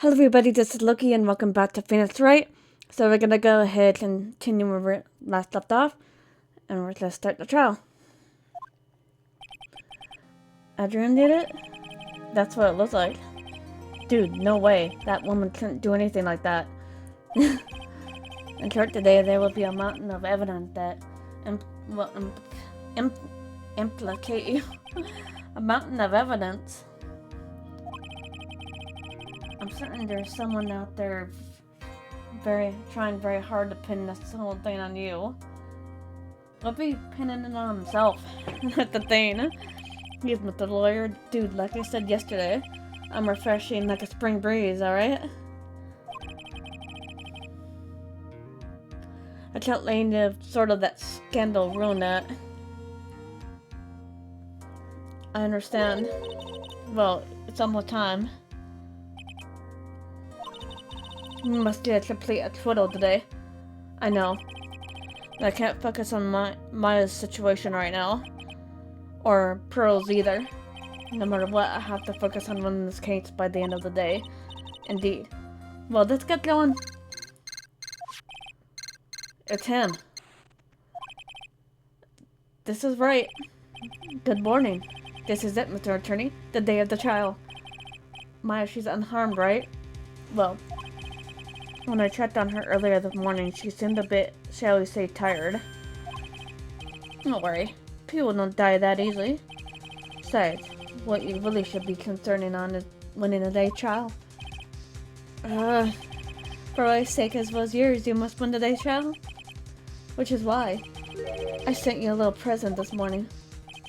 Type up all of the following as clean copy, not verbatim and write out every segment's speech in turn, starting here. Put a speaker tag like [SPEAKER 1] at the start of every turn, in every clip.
[SPEAKER 1] Hello everybody, this is Loki and welcome back to Phoenix Wright. So we're gonna go ahead and continue where we last left off. And we're gonna start the trial. Adrian did it? That's what it looks like. Dude, no way. That woman couldn't do anything like that. In court today, there will be a mountain of evidence that implicate you. A mountain of evidence. I'm certain there's someone out there trying very hard to pin this whole thing on you. He'll be pinning it on himself. That's the thing. He's with the lawyer. Dude, like I said yesterday, I'm refreshing like a spring breeze, alright? I can't let sort of that scandal ruin that. I understand. Well, it's almost time. We must get a complete twiddle today. I know. I can't focus on Maya's situation right now. Or Pearl's either. No matter what, I have to focus on winning this case by the end of the day. Indeed. Well, let's get going. It's him. This is right. Good morning. This is it, Mr. Attorney. The day of the trial. Maya, she's unharmed, right? Well, when I checked on her earlier this morning, she seemed a bit, shall we say, tired. Don't worry. People don't die that easily. Besides, what you really should be concerning on is winning a day trial. For my sake as well as yours, you must win the day trial. Which is why I sent you a little present this morning.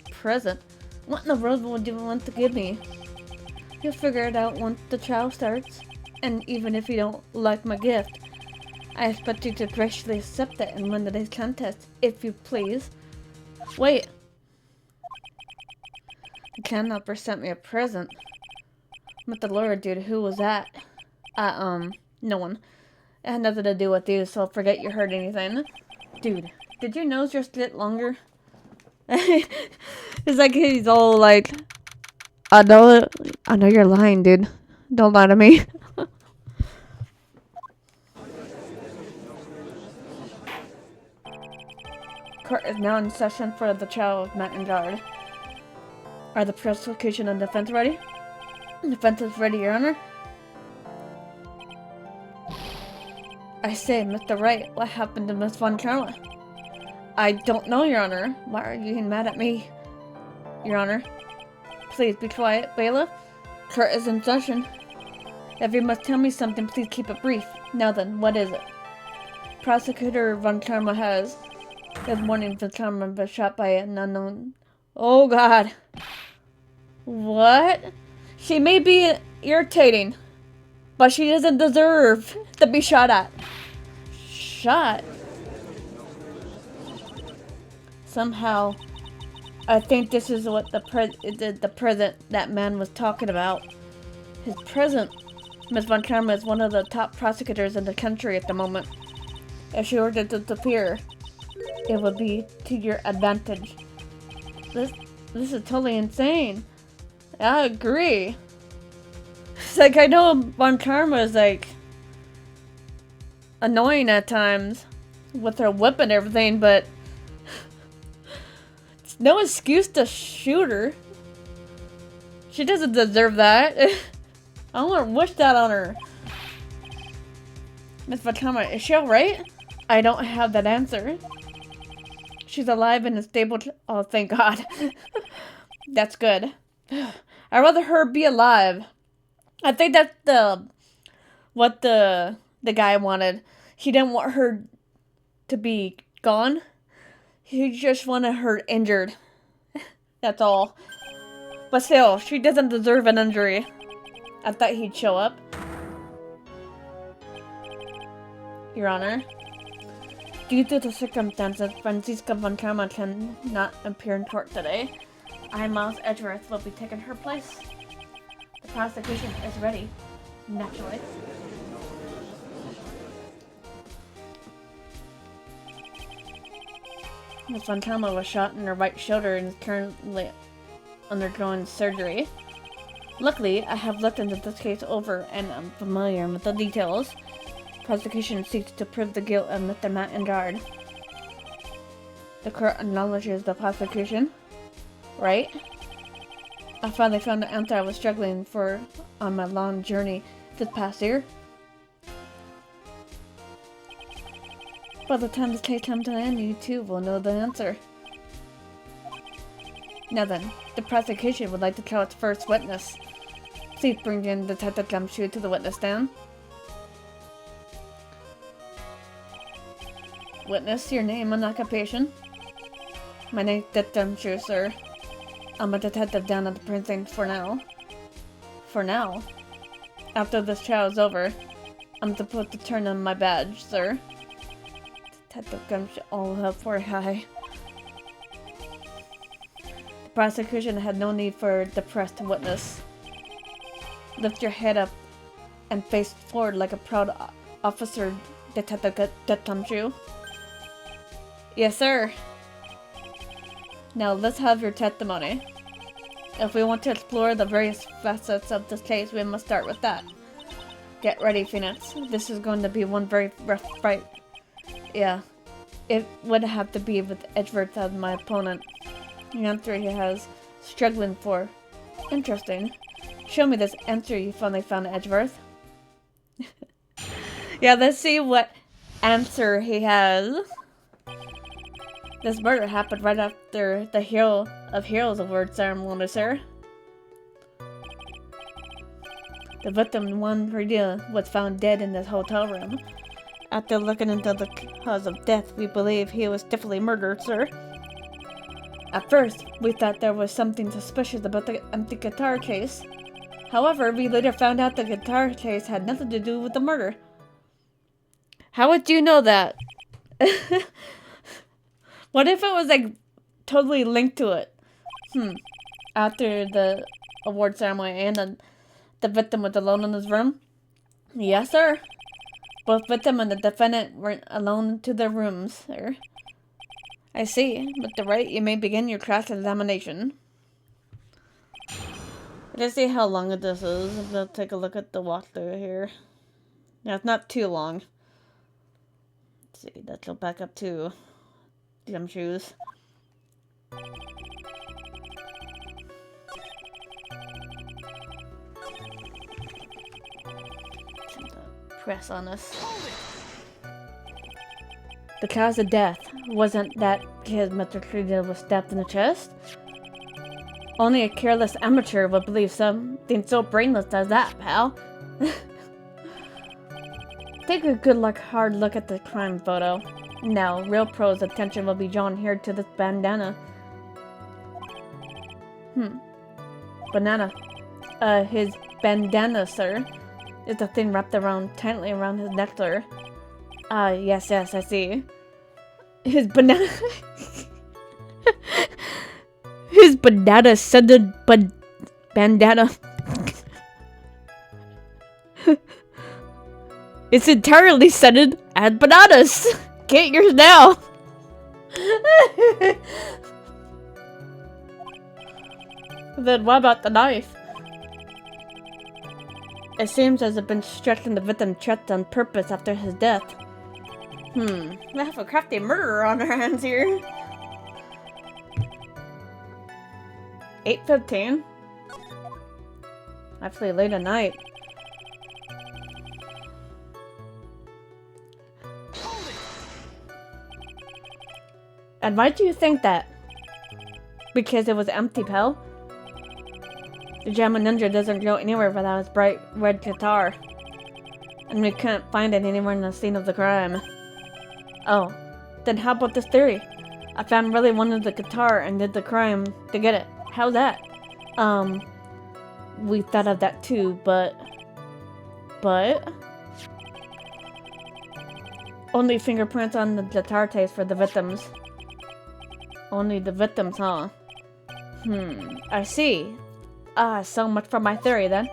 [SPEAKER 1] Present? What in the world would you want to give me? You'll figure it out once the trial starts. And even if you don't like my gift, I expect you to graciously accept it and win the day's contest, if you please. Wait. You cannot present me a present. With the lawyer dude, who was that? No one. It had nothing to do with you, so forget you heard anything. Dude, did your nose just get longer? It's like he's all like, I know you're lying, dude. Don't lie to me. Court is now in session for the trial of Matt and Guard. Are the prosecution and defense ready? Defense is ready, Your Honor. I say, Mr. Wright, what happened to Miss Von Karma? I don't know, Your Honor. Why are you getting mad at me, Your Honor? Please be quiet, bailiff. Court is in session. If you must tell me something, please keep it brief. Now then, what is it? Prosecutor Von Karma has. This morning, Von Karma was shot by an unknown. Oh God. What? She may be irritating, but she doesn't deserve to be shot at. Shot? Somehow, I think this is what the present that man was talking about. His present. Miss Von Karma is one of the top prosecutors in the country at the moment. If she were to disappear, it would be to your advantage. This is totally insane. I agree. It's like, I know Von Karma is like annoying at times with her whip and everything, but it's no excuse to shoot her. She doesn't deserve that. I don't want to wish that on her. Miss Von Karma, is she alright? I don't have that answer. She's alive and stable. Oh, thank God. That's good. I'd rather her be alive. I think that's what the guy wanted. He didn't want her to be gone. He just wanted her injured. That's all. But still, she doesn't deserve an injury. I thought he'd show up. Your Honor. Due to the circumstances, Franziska Von Karma cannot appear in court today. I, Miles Edgeworth, will be taking her place. The prosecution is ready. Naturally. Miss Von Karma was shot in her right shoulder and is currently undergoing surgery. Luckily, I have looked into this case over and am familiar with the details. Prosecution seeks to prove the guilt of Mr. Matt Engard. The court acknowledges the prosecution. Right? I finally found the answer I was struggling for on my long journey this past year. By the time this case comes to an end, you too will know the answer. Now then, the prosecution would like to call its first witness. Please bring in Detective Gumshoe to the witness stand. Witness, your name and occupation? My name's Detective Gumshoe, sir. I'm a detective down at the precinct for now. For now? After this trial is over, I'm supposed to turn in my badge, sir. Detective Gumshoe all up for high. The prosecution had no need for the press to witness. Lift your head up and face forward like a proud officer, Detective Gumshoe. Yes, sir. Now let's have your testimony. If we want to explore the various facets of this case, we must start with that. Get ready, Phoenix. This is going to be one very rough fight. Yeah, it would have to be with Edgeworth as my opponent. The answer he has, struggling for. Interesting. Show me this answer you finally found, Edgeworth. Yeah, let's see what answer he has. This murder happened right after the Hero of Heroes award ceremony, sir. The victim, Juan Rita, was found dead in this hotel room. After looking into the cause of death, we believe he was definitely murdered, sir. At first, we thought there was something suspicious about the empty guitar case. However, we later found out the guitar case had nothing to do with the murder. How would you know that? What if it was like totally linked to it? After the award ceremony and the victim was alone in his room? Yes, sir. Both victim and the defendant weren't alone to their rooms, sir. I see. With Wright, you may begin your class examination. Let's see how long this is. I'm gonna take a look at the walkthrough here. Yeah, it's not too long. Let's see, let's go back up to Gumshoes. Press on us. The cause of death wasn't that because Mr. Creedle was stabbed in the chest. Only a careless amateur would believe something so brainless as that, pal. Take a good hard look at the crime photo. Now, real pros' attention will be drawn here to this bandana. Banana. His bandana, sir, is the thing wrapped tightly around his neck, sir. Yes, I see. His banana... His banana-scented bandana. It's entirely scented as bananas. Get yours now. Then what about the knife? It seems as if it's been struck in the victim's chest on purpose after his death. We have a crafty murderer on our hands here. 8:15. Actually, late at night. And why do you think that? Because it was empty, pal. The German ninja doesn't go anywhere without his bright red guitar. And we couldn't find it anywhere in the scene of the crime. Oh, then how about this theory? I found really wanted the guitar and did the crime to get it. How's that? We thought of that too, but... Only fingerprints on the guitar case for the victims. Only the victims, huh? I see. So much for my theory then.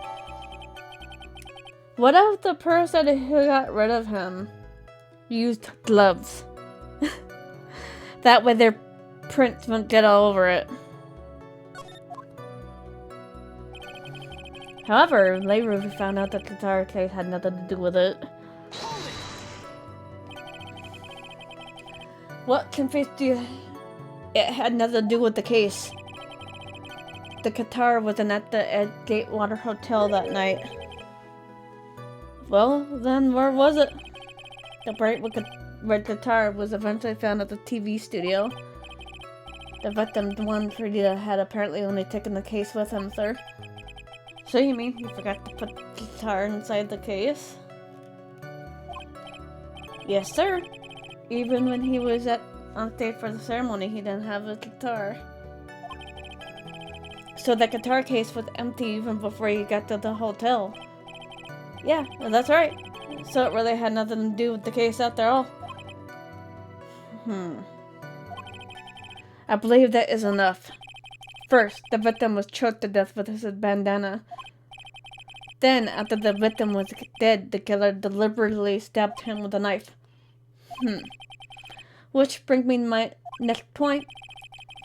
[SPEAKER 1] What if the person who got rid of him used gloves? That way their prints won't get all over it. However, later we found out that the guitar case had nothing to do with it. What convinced you it had nothing to do with the case? The guitar wasn't at the Gatewater Hotel that night. Well, then where was it? The bright red guitar was eventually found at the TV studio. The victim, Juan Frida, had apparently only taken the case with him, sir. So you mean he forgot to put the guitar inside the case? Yes, sir. Even when he was on stage for the ceremony, he didn't have a guitar. So the guitar case was empty even before he got to the hotel. Yeah, that's right. So it really had nothing to do with the case after all. I believe that is enough. First, the victim was choked to death with his bandana. Then, after the victim was dead, the killer deliberately stabbed him with a knife. Which brings me to my next point.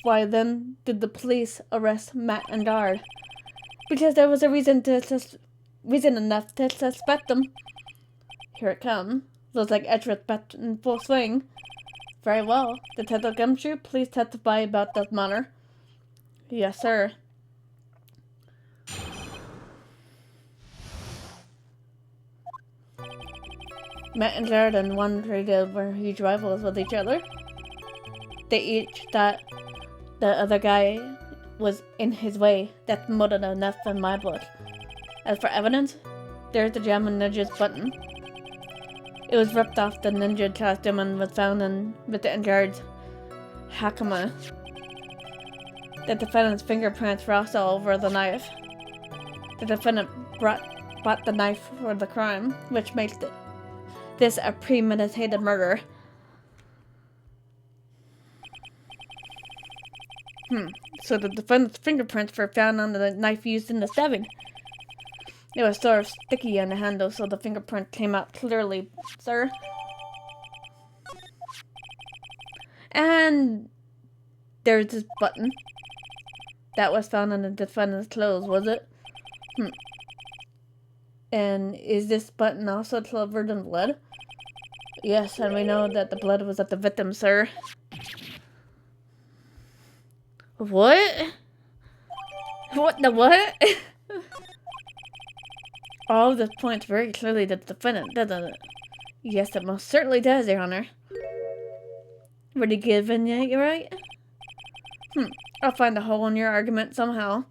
[SPEAKER 1] Why then did the police arrest Matt and Dard? Because there was a reason enough to suspect them. Here it comes. Looks like Edgeworth back in full swing. Very well. Detective Gumshoe, please testify about this matter. Yes, sir. Matt and Jared and Juan Frida were huge rivals with each other. They each thought the other guy was in his way. That's more than enough in my book. As for evidence, there's the Jammin' Ninja's button. It was ripped off the ninja costume and was found in Mr. and Jared's hakama. The defendant's fingerprints were also over the knife. The defendant bought the knife for the crime, which makes this a premeditated murder. So the defendant's fingerprints were found on the knife used in the stabbing. It was sort of sticky on the handle, so the fingerprint came out clearly, sir. And there's this button that was found on the defendant's clothes, was it? And is this button also covered in blood? Yes, and we know that the blood was at the victim, sir. What? What the what? All of this points very clearly to the defendant, doesn't it? Yes, it most certainly does, Your Honor. Were you given yet, you right? I'll find a hole in your argument somehow.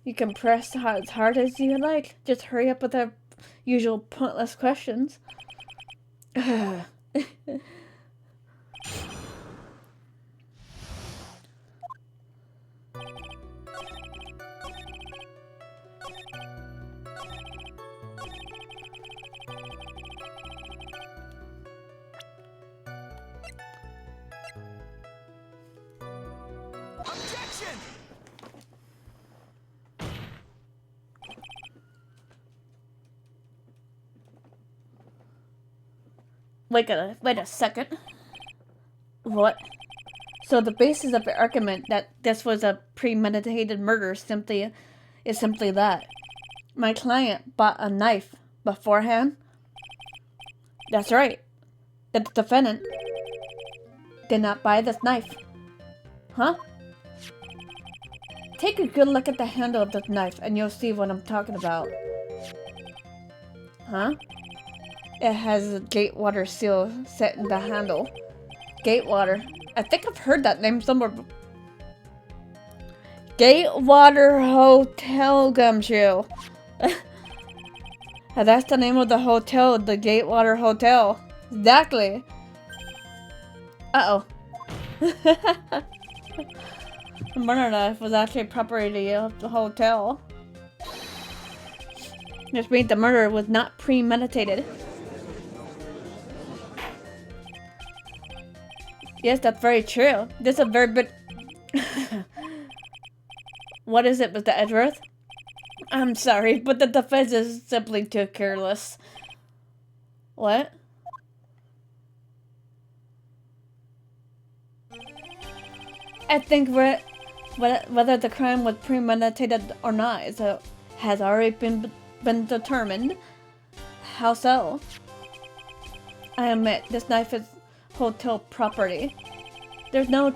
[SPEAKER 1] You can press as hard as you like. Just hurry up with our usual pointless questions. Wait a second. What? So the basis of the argument that this was a premeditated murder is simply that. My client bought a knife beforehand? That's right. The defendant did not buy this knife. Huh? Take a good look at the handle of this knife and you'll see what I'm talking about. Huh? It has a Gatewater seal set in the handle. Gatewater. I think I've heard that name somewhere. Gatewater Hotel, Gumshoe. That's the name of the hotel, the Gatewater Hotel. Exactly. Uh-oh. The murder knife was actually property of the hotel. Which means the murder was not premeditated. Yes, that's very true. This is a very bit... What is it, Mr. Edgeworth? I'm sorry, but the defense is simply too careless. What? I think whether the crime was premeditated or not has already been determined. How so? I admit, this knife is hotel property. There's no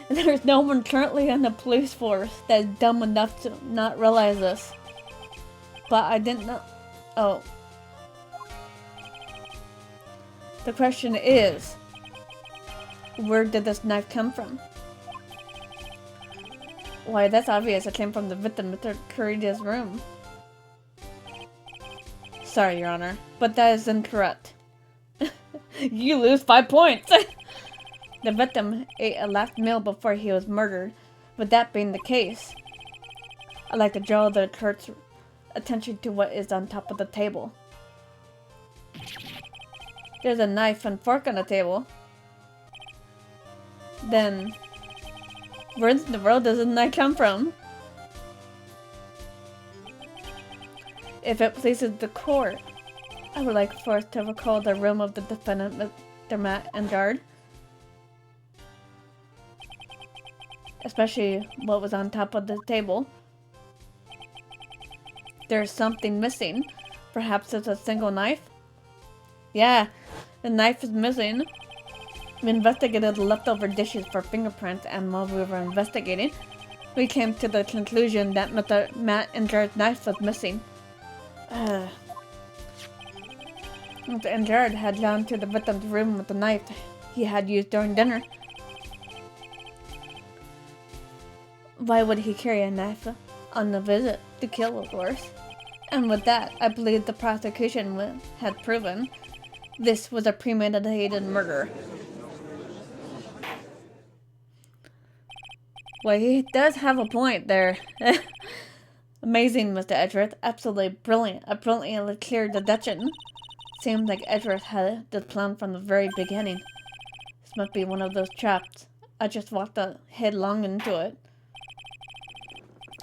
[SPEAKER 1] there's no one currently in the police force that is dumb enough to not realize this. But I didn't know. Oh. The question is, where did this knife come from? Why, that's obvious. It came from the victim, Mr. Kurida's room. Sorry, Your Honor, but that is incorrect. You lose 5 points! The victim ate a last meal before he was murdered. With that being the case, I'd like to draw the court's attention to what is on top of the table. There's a knife and fork on the table. Then, where in the world does the knife come from? If it pleases the court, I would like for us to recall the room of the defendant, Mr. Matt Engard. Especially what was on top of the table. There's something missing. Perhaps it's a single knife? Yeah, the knife is missing. We investigated the leftover dishes for fingerprints, and while we were investigating, we came to the conclusion that Mr. Matt Engard's knife was missing. Mr. Engard had gone to the victim's room with the knife he had used during dinner. Why would he carry a knife on the visit? To kill, of course. And with that, I believe the prosecution had proven this was a premeditated murder. Well, he does have a point there. Amazing, Mr. Edgeworth. Absolutely brilliant. A brilliantly clear deduction. Seems like Edgeworth had this plan from the very beginning. This must be one of those traps. I just walked headlong into it.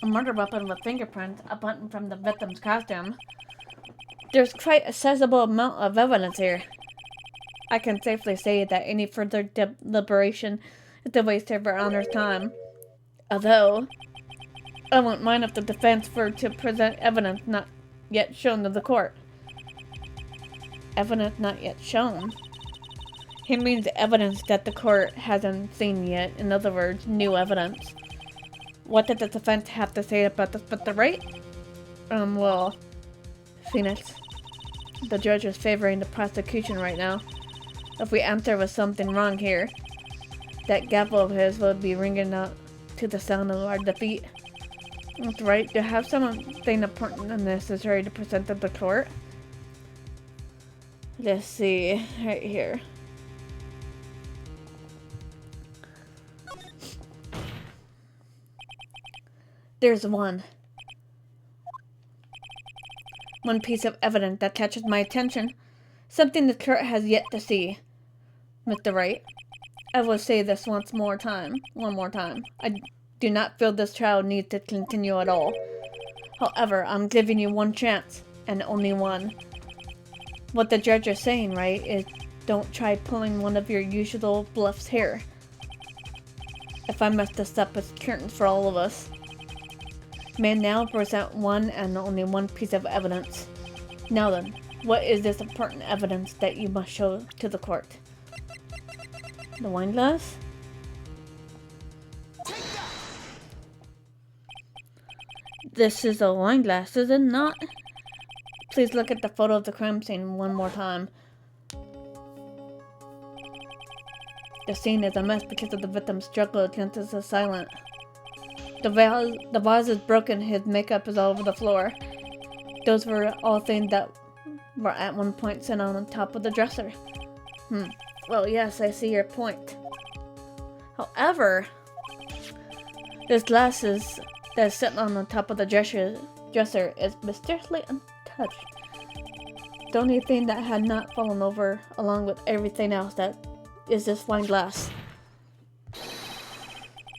[SPEAKER 1] A murder weapon with fingerprints, a button from the victim's costume. There's quite a sizable amount of evidence here. I can safely say that any further deliberation is a waste of Your Honor's time. Although, I won't mind if the defense were to present evidence not yet shown to the court. Evidence not yet shown? He means evidence that the court hasn't seen yet. In other words, new evidence. What did the defense have to say about this, Mr. Wright? Well, Phoenix, the judge is favoring the prosecution right now. If we answer with something wrong here, that gavel of his will be ringing out to the sound of our defeat. That's right. Do you have something important and necessary to present to the court? Let's see. Right here. There's one piece of evidence that catches my attention. Something the court has yet to see. Mr. Wright, I will say this one more time. I do not feel this trial needs to continue at all. However, I'm giving you one chance, and only one. What the judge is saying, right, is don't try pulling one of your usual bluffs here. If I mess this up, it's curtains for all of us. May now present one and only one piece of evidence. Now then, what is this important evidence that you must show to the court? The wine glass? This is a wine glass, is it not? Please look at the photo of the crime scene one more time. The scene is a mess because of the victim's struggle against his assailant. The vase is broken, his makeup is all over the floor. Those were all things that were at one point sitting on top of the dresser. Well, yes, I see your point. However, this glass that's sitting on the top of the dresser is mysteriously untouched. The only thing that had not fallen over, along with everything else, that is this wine glass.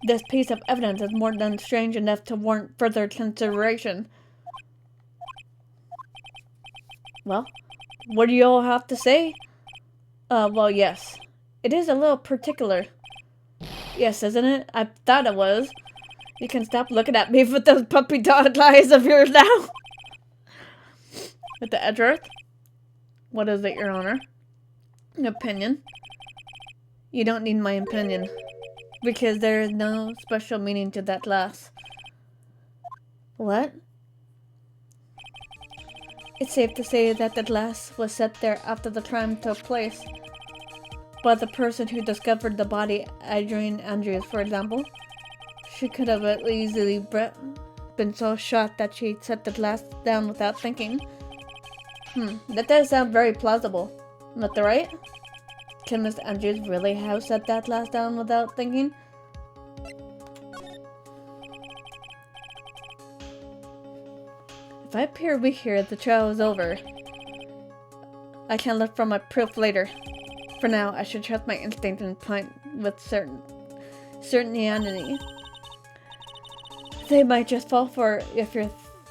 [SPEAKER 1] This piece of evidence is more than strange enough to warrant further consideration. Well, what do you all have to say? Well, yes. It is a little particular. Yes, isn't it? I thought it was. You can stop looking at me with those puppy dog eyes of yours now. With the Edgeworth? What is it, Your Honor? An opinion? You don't need my opinion. Because there is no special meaning to that glass. What? It's safe to say that the glass was set there after the crime took place. By the person who discovered the body, Adrienne Andrews, for example. She could have easily been so shocked that she set the glass down without thinking. That does sound very plausible. Not the right? Can Miss Andrews really have set that glass down without thinking? If I appear weak here, the trial is over. I can look for my proof later. For now, I should trust my instinct and point with certainty. They might just fall for it if you're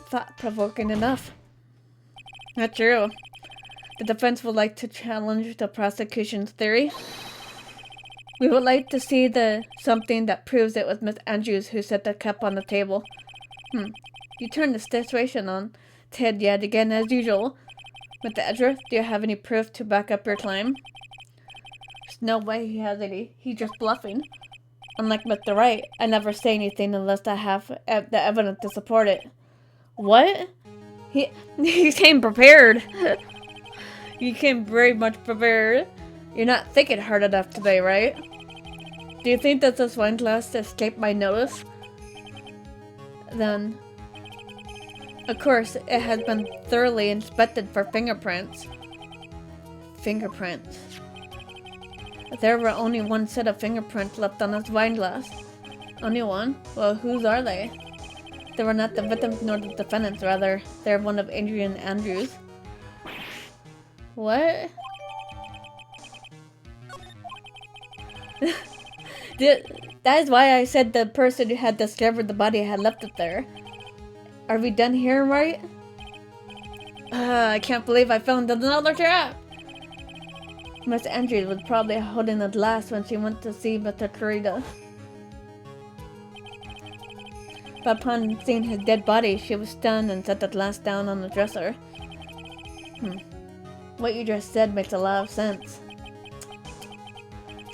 [SPEAKER 1] thought-provoking enough. Not true. The defense would like to challenge the prosecution's theory. We would like to see something that proves it was Miss Andrews who set the cup on the table. You turned the situation on its head yet again as usual. Mr. Edgeworth, do you have any proof to back up your claim? There's no way he has any. He's just bluffing. Unlike Mr. Wright, I never say anything unless I have the evidence to support it. What? He came prepared. You came very much prepared. You're not thinking hard enough today, right? Do you think that this wine glass escaped my notice? Then, of course, it has been thoroughly inspected for fingerprints. Fingerprints. There were only one set of fingerprints left on this wine glass. Only one? Well, whose are they? They were not the victims nor the defendants, rather. They're one of Adrienne Andrews. What? That is why I said the person who had discovered the body had left it there. Are we done here, right? I can't believe I fell into another trap! Miss Andrews was probably holding the glass when she went to see Mr. Corrida. But upon seeing his dead body, she was stunned and set the glass down on the dresser. What you just said makes a lot of sense.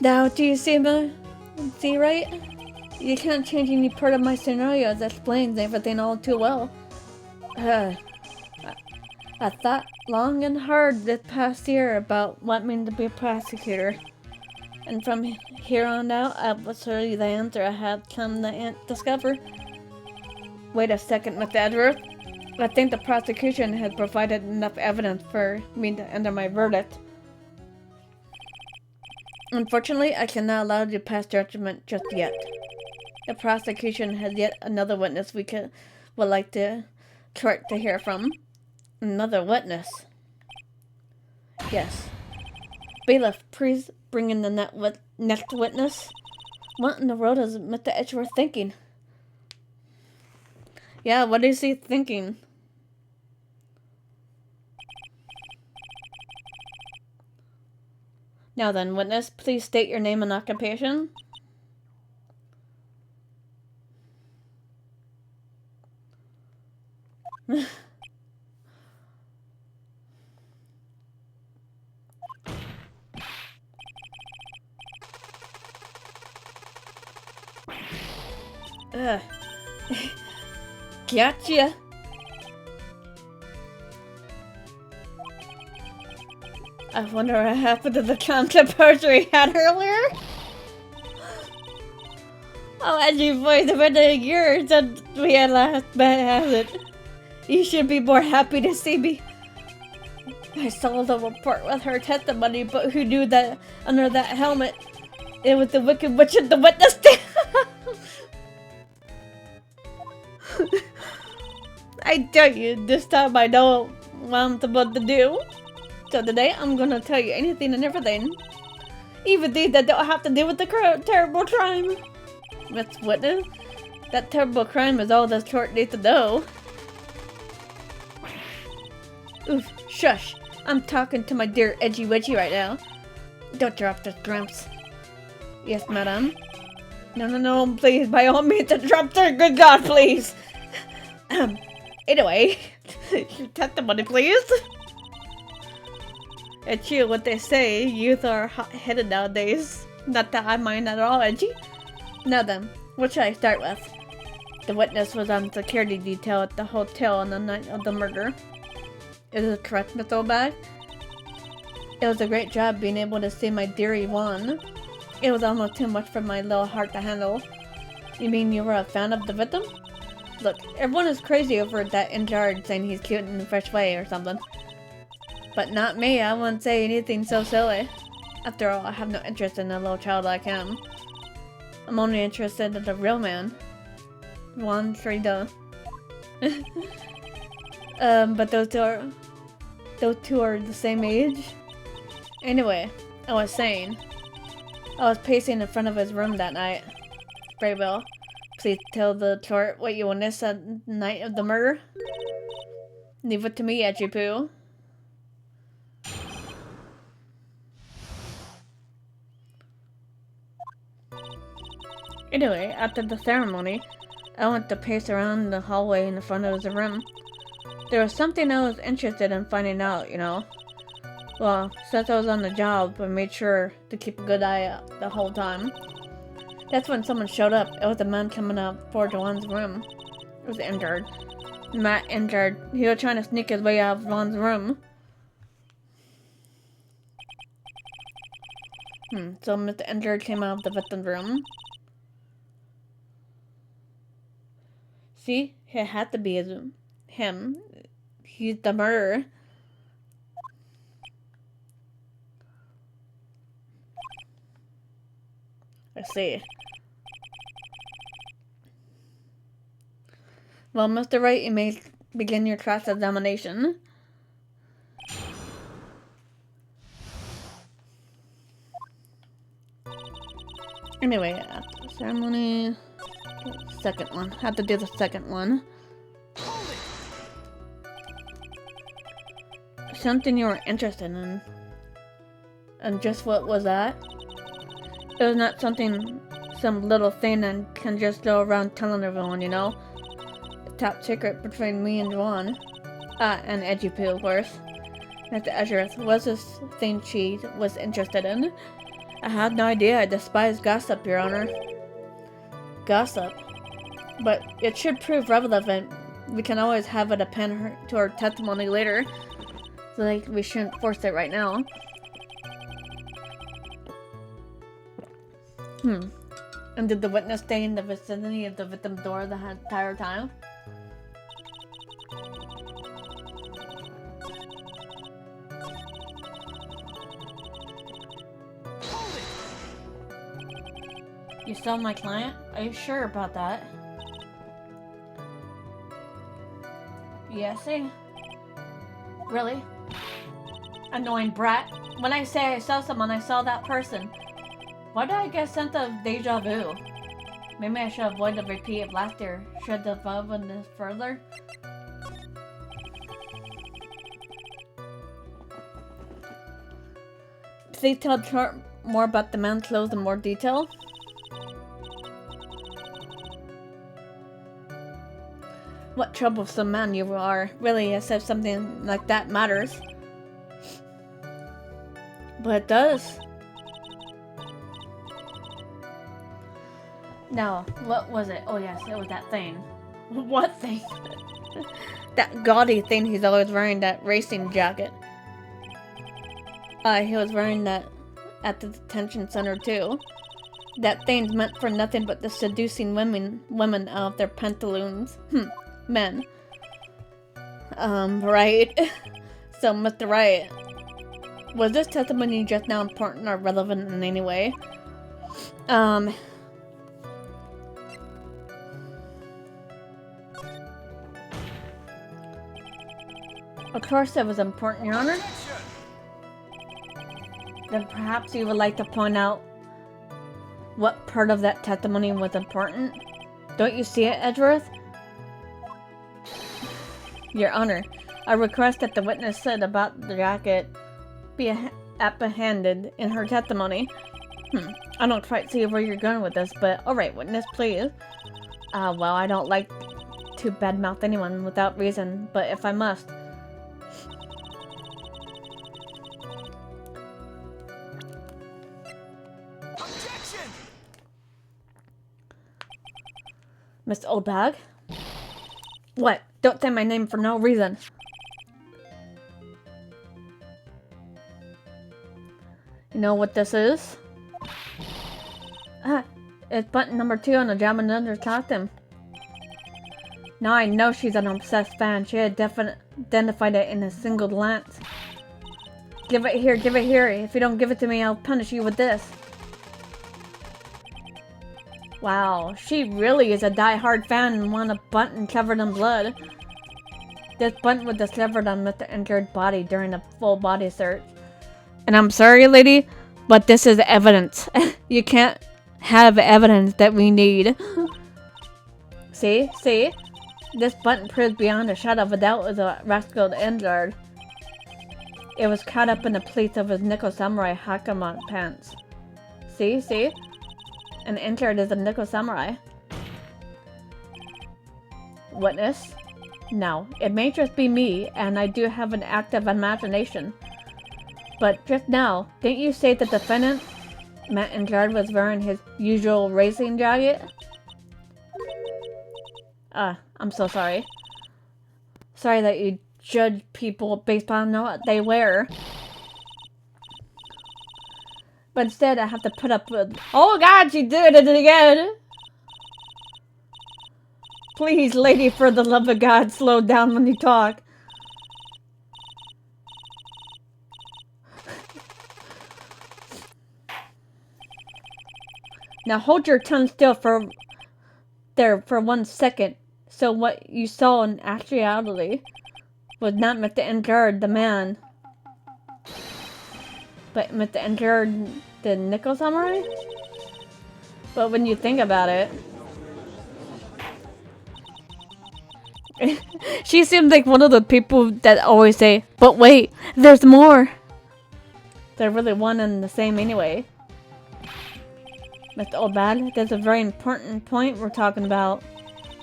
[SPEAKER 1] Now, do you see right? You can't change any part of my scenario that explains everything all too well. I thought long and hard this past year about wanting to be a prosecutor. And from here on out, I will show you the answer I had come to discover. Wait a second, Mr. Edgeworth. I think the prosecution has provided enough evidence for me to enter my verdict. Unfortunately, I cannot allow you to pass judgment just yet. The prosecution has yet another witness would like to hear from. Another witness? Yes. Bailiff, please bring in the next witness. What in the world is Mr. Edgeworth thinking? Yeah, what is he thinking? Now then, witness, please state your name and occupation. Gotcha. I wonder what happened to the concept poster we had earlier. Oh, as you voiced the been a year since we had last met, has it? You should be more happy to see me. I saw the report with her testimony, but who knew that under that helmet it was the Wicked Witch at the witness stand? I tell you, this time I know what I'm supposed to do. So today I'm gonna tell you anything and everything. Even things that don't have to do with the terrible crime. Miss Witness, that terrible crime is all this court needs to know. Oof, shush. I'm talking to my dear Edgy Wedgie right now. Don't drop this, Gramps. Yes, madam. No, no, no, please, by all means, interrupt her. Good God, please. Anyway, your testimony, please. It's you, what they say. Youth are hot-headed nowadays. Not that I mind at all, edgy. Now then, what should I start with? The witness was on security detail at the hotel on the night of the murder. Is it correct, Miss Obag? It was a great job being able to see my dear Yvonne. It was almost too much for my little heart to handle. You mean you were a fan of the victim? Look, everyone is crazy over that in charge saying he's cute in a fresh way or something. But not me, I wouldn't say anything so silly. After all, I have no interest in a little child like him. I'm only interested in the real man. Juan Frida. But those two are the same age? Anyway, I was saying, I was pacing in front of his room that night. Very well. Please tell the court what you witnessed that night of the murder. Leave it to me, Edgy Poo. Anyway, after the ceremony, I went to pace around the hallway in the front of his room. There was something I was interested in finding out, you know. Well, since I was on the job, I made sure to keep a good eye out the whole time. That's when someone showed up. It was a man coming out for Juan's room. It was injured. Matt injured. He was trying to sneak his way out of Juan's room. So Mr. Injured came out of the victim's room. See? It had to be him. He's the murderer. Let's see. Well, Mr. Wright, you may begin your class examination. Anyway, after the ceremony, second one. Have to do the second one. Something you were interested in. And just what was that? It was not something, some little thing and can just go around telling everyone, you know? Top secret between me and Juan. And Edgy Poo, of course. Mr. Ezrath was this thing she was interested in. I had no idea. I despise gossip, Your Honor. Gossip? But it should prove relevant. We can always have it append to our testimony later. So like, we shouldn't force it right now. And did the witness stay in the vicinity of the victim's door the entire time? You saw my client? Are you sure about that? Yes, really? Annoying brat. When I say I saw someone, I saw that person. Why did I get a sense of deja vu? Maybe I should avoid the repeat of last year. Should delve in this further? Please tell Trump more about the man's clothes in more detail. What troublesome man you are, really, as if something like that matters. But it does. Now, what was it? Oh yes, it was that thing. What thing? That gaudy thing he's always wearing, that racing jacket. He was wearing that at the detention center too. That thing's meant for nothing but the seducing women out of their pantaloons. Men. Right. So, Mr. Wright, was this testimony just now important or relevant in any way? Of course it was important, Your Honor. Then perhaps you would like to point out what part of that testimony was important? Don't you see it, Edgeworth? Your Honor, I request that the witness said about the jacket be apprehended in her testimony. I don't quite see where you're going with this, but alright, witness, please. Well, I don't like to badmouth anyone without reason, but if I must.
[SPEAKER 2] Objection!
[SPEAKER 1] Miss Oldbag? What? Don't say my name for no reason. You know what this is? It's button number 2 on the Jam & Under costume. Now I know she's an obsessed fan. She had identified it in a single glance. Give it here, give it here. If you don't give it to me, I'll punish you with this. Wow, she really is a die-hard fan and won a button covered in blood. This button was discovered on Mr. Injured body during a full body search. And I'm sorry, lady, but this is evidence. You can't have evidence that we need. See? See? This button proves beyond a shadow of a doubt was a rascal Injured. It was caught up in the pleats of his Nickel Samurai Hakama pants. See? See? And Injured is a Nickel Samurai. Witness? Now, it may just be me, and I do have an active imagination. But just now, didn't you say the defendant, Matt Injured, was wearing his usual racing jacket? I'm so sorry. Sorry that you judge people based on what they wear. But instead, I have to put up with— Oh god, she did it again! Please, lady, for the love of God, slow down when you talk. Now hold your tongue still for 1 second. So what you saw in actuality was not Mr. Injured, the man, but Mr. Injured, the Nickel Samurai? But when you think about it, she seems like one of the people that always say, but wait, there's more. They're really one and the same anyway. Mr. Oldbad, that's a very important point we're talking about.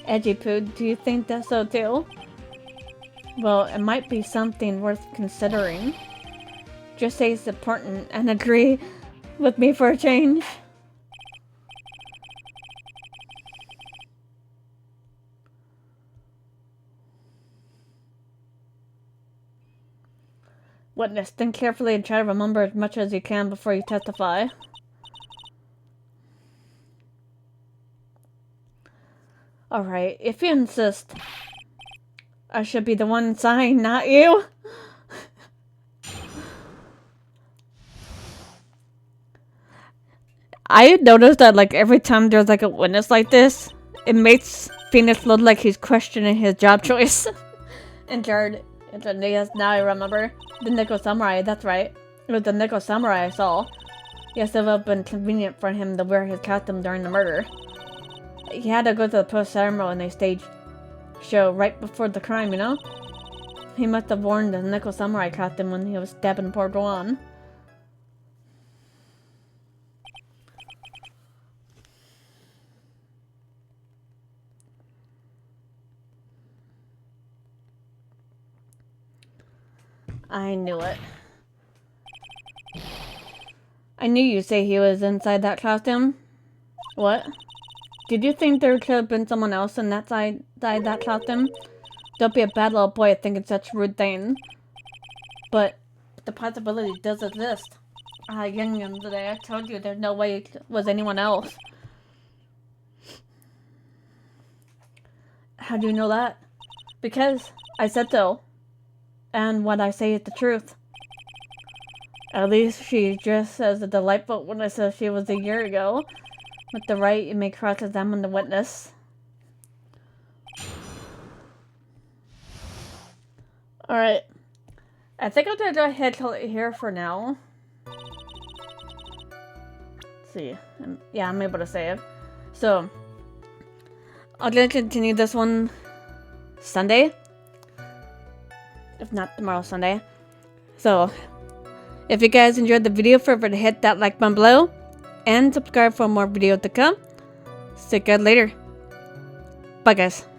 [SPEAKER 1] Edgy Poo, do you think that's so too? Well, it might be something worth considering. Just say it's important and agree with me for a change. Witness, think carefully and try to remember as much as you can before you testify. Alright, if you insist, I should be the one sighing, not you. I noticed that like every time there's like a witness like this, it makes Phoenix look like he's questioning his job choice. And Jared, yes, now I remember. The Nickel Samurai, that's right. It was the Nickel Samurai I saw. Yes, it would have been convenient for him to wear his costume during the murder. He had to go to the post-ceremony stage show right before the crime, you know? He must have worn the Nickel Samurai costume when he was stabbing poor Dwan. I knew it. I knew you'd say he was inside that costume. What? Did you think there could have been someone else in that side that costume? Don't be a bad little boy thinking such rude things. But the possibility does exist. Young today, I told you there's no way it was anyone else. How do you know that? Because I said so. And what I say is the truth. At least she's just as delightful when I said she was a year ago. With the right, you may cross-examine the witness. Alright. I think I'm gonna go ahead and hold it here for now. Let's see. Yeah, I'm able to save. So, I'm gonna continue this one Sunday. If not tomorrow, Sunday. So, if you guys enjoyed the video, feel free to hit that like button below. and subscribe for more videos to come. See you guys later. Bye, guys.